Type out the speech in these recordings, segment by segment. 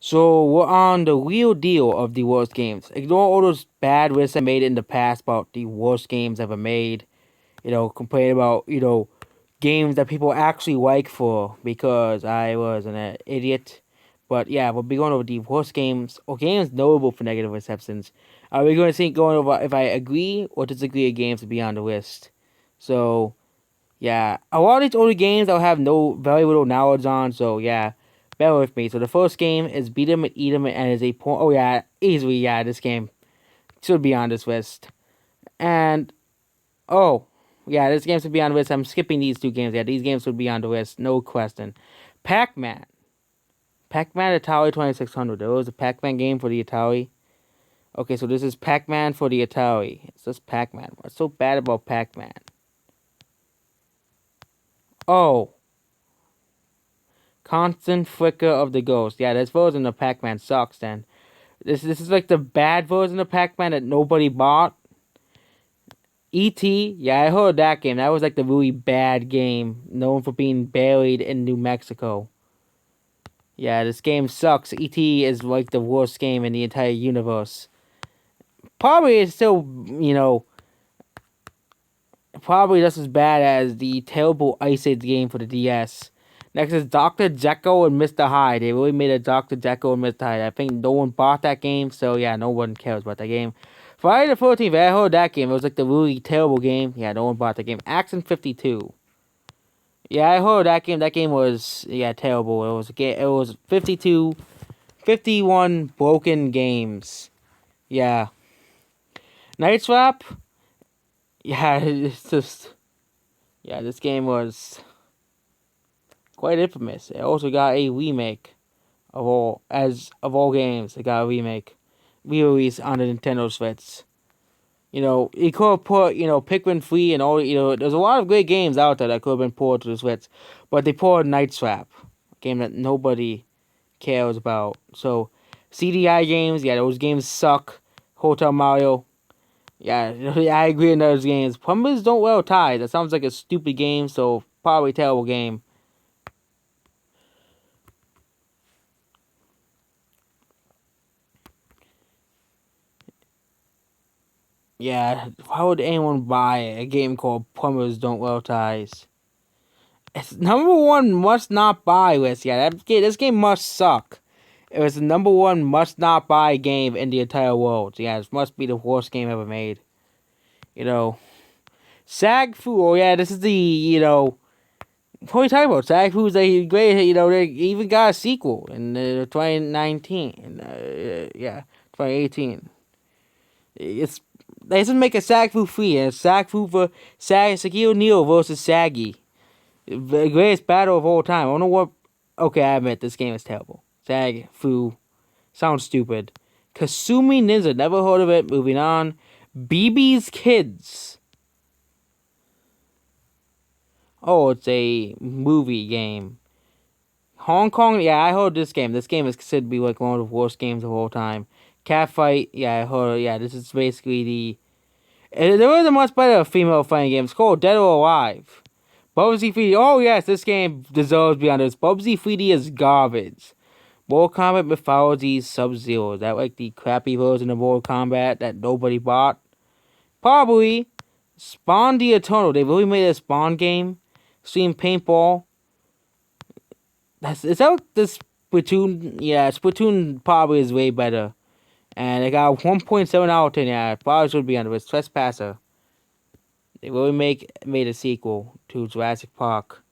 So we're on the real deal of the worst games. Ignore all those bad lists I made in the past about the worst games ever made. Complain about, games that people actually like for because I was an idiot. But yeah, we'll be going over the worst games or games notable for negative receptions. We're going to see going over if I agree or disagree with games to be on the list. So yeah, a lot of these older games I'll have no very little knowledge on. So yeah, bear with me. So the first game is Beat 'em and Eat 'em and is a point. Oh yeah, easily yeah, this game should be on this list. And oh yeah, this game should be on the list. I'm skipping these two games. Yeah, these games should be on the list, no question. Pac-Man, Pac-Man Atari 2600. There was a Pac-Man game for the Atari. Okay, so this is Pac-Man for the Atari. It's just Pac-Man. What's so bad about Pac-Man? Oh, Constant Flicker of the Ghost. Yeah, this version of Pac-Man sucks then. This is like the bad version of Pac-Man that nobody bought. E.T. Yeah, I heard that game. That was like the really bad game, known for being buried in New Mexico. Yeah, this game sucks. E.T. is like the worst game in the entire universe. Probably it's still, probably just as bad as the terrible Ice Age game for the DS. Next is Dr. Jekyll and Mr. Hyde. They really made a Dr. Jekyll and Mr. Hyde. I think no one bought that game, so yeah, no one cares about that game. Friday the 14th, I heard that game. It was like the really terrible game. Yeah, no one bought that game. Action 52. Yeah, I heard that game. That game was, yeah, terrible. It was a game. It was 52, 51 broken games. Yeah. Night Swap. Yeah, it's just, yeah, this game was quite infamous. It also got a remake of all games. It got a remake, re-release on the Nintendo Switch. You could have put, Pikmin 3 and all, there's a lot of great games out there that could have been ported to the Switch, but they poured Night Swap, a game that nobody cares about. So, CDI games, yeah, those games suck. Hotel Mario, yeah, I agree on those games. Plumbers Don't Wear Ties, that sounds like a stupid game, so probably a terrible game. Yeah, why would anyone buy a game called Plumbers Don't Wear Ties? It's number one must not buy list. Yeah, this game must suck. It was the number one must not buy game in the entire world. Yeah, this must be the worst game ever made. You know, SAG Fu. Oh yeah, this is the what are you talking about? SAG Fu's a great. They even got a sequel in 2019. Yeah, 2018. It's they just make a SAG Fu free and SAG Fu for Shaquille O'Neal versus Saggy. The greatest battle of all time. I don't know what. Okay, I admit this game is terrible. Sag Fu sounds stupid. Kasumi Ninja, never heard of it. Moving on. BB's Kids. Oh, it's a movie game. Hong Kong, yeah, I heard this game. This game is considered to be like one of the worst games of all time. Catfight, yeah, I heard. Yeah, this is basically the. There is a much better female fighting game. It's called Dead or Alive. Bubsy 3D. Oh yes, this game deserves to be on this. Bubsy 3D is garbage. Mortal Kombat Mythology Sub-Zero. Is that like the crappy version of Mortal Kombat that nobody bought? Probably. Spawn the Eternal. They really made a Spawn game. Stream Paintball. Is that what this Splatoon? Yeah, Splatoon probably is way better. And it got 1.7 out of 10. Yeah, probably should be on the list. Trespasser. They really made a sequel to Jurassic Park.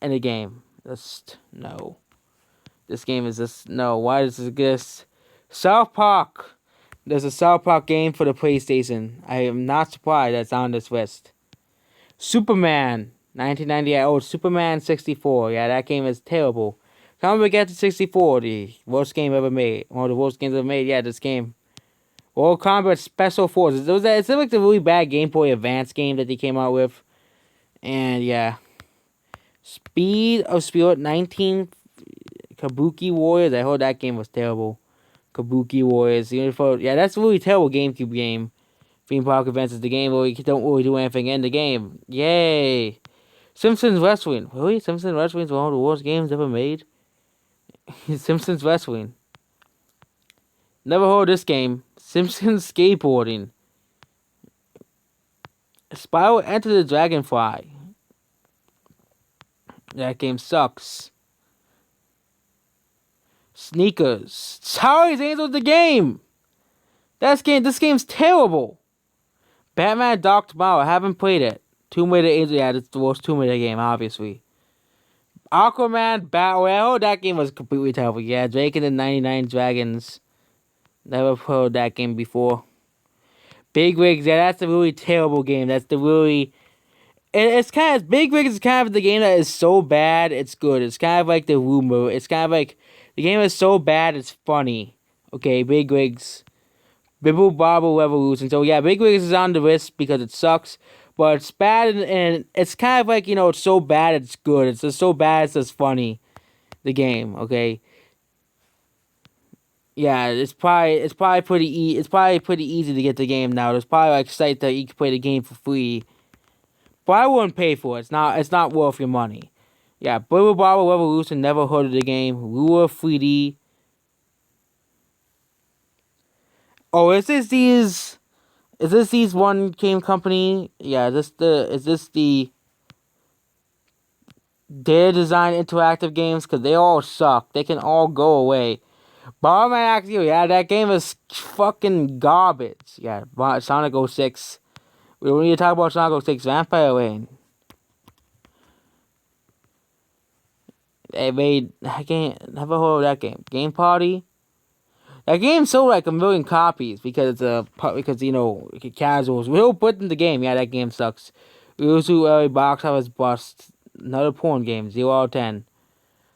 In a game. Just no. This game is just no. Why does this exist? South Park. There's a South Park game for the PlayStation. I am not surprised that's on this list. Superman 1998. Oh, Superman 64. Yeah, that game is terrible. Come Get to 64. The worst game ever made. One of the worst games ever made. Yeah, this game. World Combat Special Forces. It's like the really bad Game Boy Advance game that they came out with. And yeah. Speed of Spirit 19 Kabuki Warriors. I heard that game was terrible. Kabuki Warriors. Yeah, that's a really terrible GameCube game. Theme Park Advance is the game where you don't really do anything in the game. Yay! Simpsons Wrestling. Really? Simpsons Wrestling is one of the worst games ever made? Simpsons Wrestling. Never heard of this game. Simpsons Skateboarding. Spyro Enter the Dragonfly. That game sucks. Sneakers. Charlie's Angels the game. This game's terrible. Batman Dark Tomorrow. I haven't played it. Tomb Raider Angels. Yeah, it's the worst Tomb Raider game, obviously. Aquaman Battle. That game was completely terrible. Yeah, Drake and the 99 Dragons. Never played that game before. Big Rigs. Yeah, that's a really terrible game. That's the really. It's kind of Big Rigs is kind of the game that is so bad it's good. It's kind of like the rumor. It's kind of like the game is so bad it's funny. Okay, Big Rigs, Bibble Bobble Revolution. So yeah, Big Rigs is on the list because it sucks, but it's bad and it's kind of like it's so bad it's good. It's just so bad it's just funny. The game, okay. Yeah, it's probably pretty easy to get the game now. There's probably like sites that you can play the game for free. But I wouldn't pay for it. It's not worth your money. Yeah, Bubble Bobble Revolution, never heard of the game. Lure 3D. Oh, is this these one game company? Yeah, is this the Dare Design Interactive Games? Because they all suck. They can all go away. Bomberman Action, yeah, that game is fucking garbage. Yeah, Sonic 06. We don't need to talk about Sonic 06. Vampire Lane. They made that game. Never heard of that game. Game Party. That game sold like 1 million copies because casuals will put in the game. Yeah, that game sucks. Ryuzu early box office bust. Another porn game. 0 out of 10.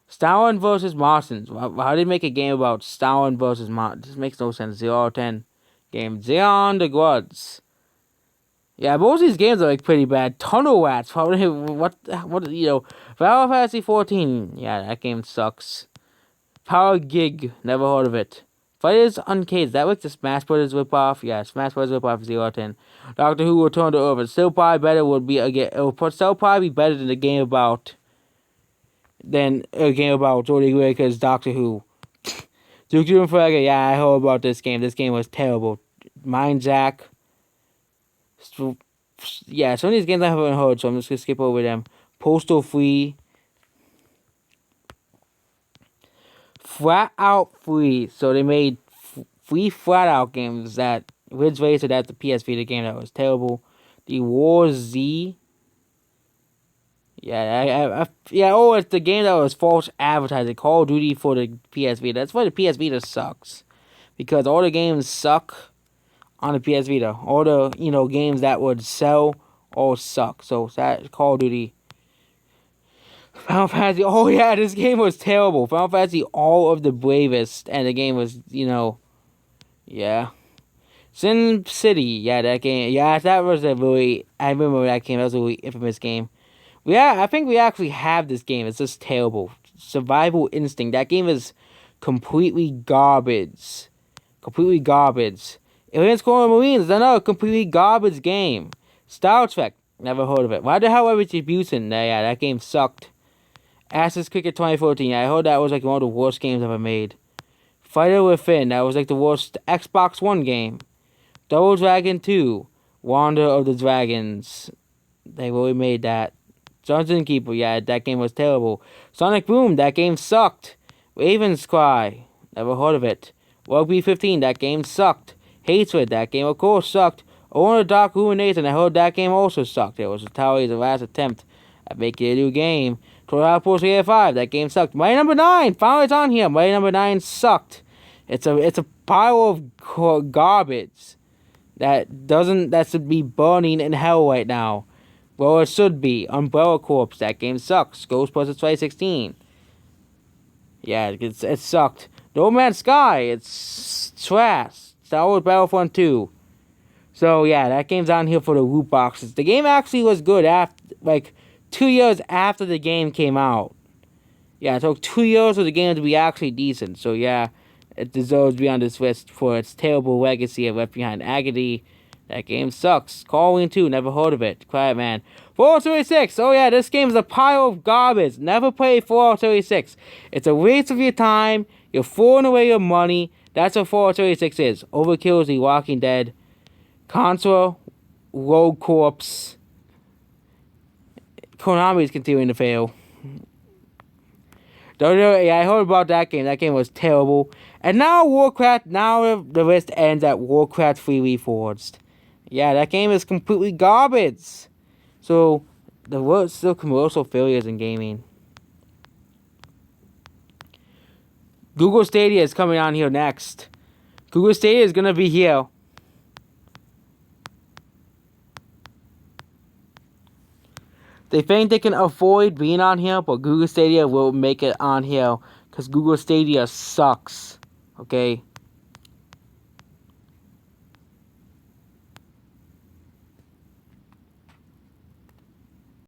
Stalin versus Martians. How did they make a game about Stalin versus Martians? This makes no sense. 0 out of 10 game. Xeon the Gods. Yeah, most of these games are like pretty bad. Tunnel Rats. Final Fantasy 14. Yeah, that game sucks. Power Gig. Never heard of it. Fighters Uncaged. That like the Smash Brothers ripoff. Yeah, Smash Brothers ripoff 0 out of 10. Doctor Who Return to Earth. It's still probably better. It would still probably be better than a game about Jodie Whittaker's Doctor Who. Duke Doom Forever. Yeah, I heard about this game. This game was terrible. Mind Jack. Yeah, some of these games I haven't heard, so I'm just gonna skip over them. Postal Free. Flat Out Free. So they made free Flat Out games that Ridge Racer, that's the PS Vita game that was terrible. The War Z. Yeah, it's the game that was false advertising. Call of Duty for the PS Vita. That's why the PS Vita sucks. Because all the games suck on the PS Vita. All the, games that would sell all suck. So, that Call of Duty. Final Fantasy. Oh, yeah, this game was terrible. Final Fantasy, all of the bravest. And the game was, yeah. Sin City. Yeah, that game. Yeah, that was a really, I remember that game. That was a really infamous game. Yeah, I think we actually have this game. It's just terrible. Survival Instinct. That game is completely garbage. Completely garbage. Aliens Colonial Marines is another completely garbage game. Star Trek. Never heard of it. Why the hell are Retribution? Yeah, that game sucked. Assassin's Creed 2014. Yeah, I heard that was like one of the worst games ever made. Fighter Within. That was like the worst Xbox One game. Double Dragon 2. Wander of the Dragons. They really made that. Dungeon Keeper, yeah, that game was terrible. Sonic Boom, that game sucked. Raven's Cry, never heard of it. Rugby 15, that game sucked. Hatred, that game of course sucked. Own the Dark Ruination, I heard that game also sucked. It was entirely the last attempt at making a new game. Total Outpost 5, that game sucked. Mighty Number 9, finally it's on here. Mighty Number 9 sucked. It's a pile of garbage that should be burning in hell right now. Well, it should be. Umbrella Corps. That game sucks. Ghostbusters 2016. Yeah, it sucked. No Man's Sky. It's trash. Star Wars Battlefront 2. So, yeah, that game's on here for the loot boxes. The game actually was good after, 2 years after the game came out. Yeah, it took 2 years for the game to be actually decent. So, yeah, it deserves to be on this list for its terrible legacy it left behind. Agony, That game sucks. Call Wing 2, never heard of it. Quiet Man. Fallout 76. Oh yeah, this game is a pile of garbage. Never play Fallout 76. It's a waste of your time. You're throwing away your money. That's what Fallout 76 is. Overkill is The Walking Dead. Contra, Rogue Corps. Konami is continuing to fail. I heard about that game. That game was terrible. And now Warcraft, now the list ends at Warcraft 3 Reforged. Yeah, that game is completely garbage. So, the world's still commercial failures in gaming. Google Stadia is coming on here next. Google Stadia is going to be here. They think they can avoid being on here, but Google Stadia will make it on here. Because Google Stadia sucks. Okay?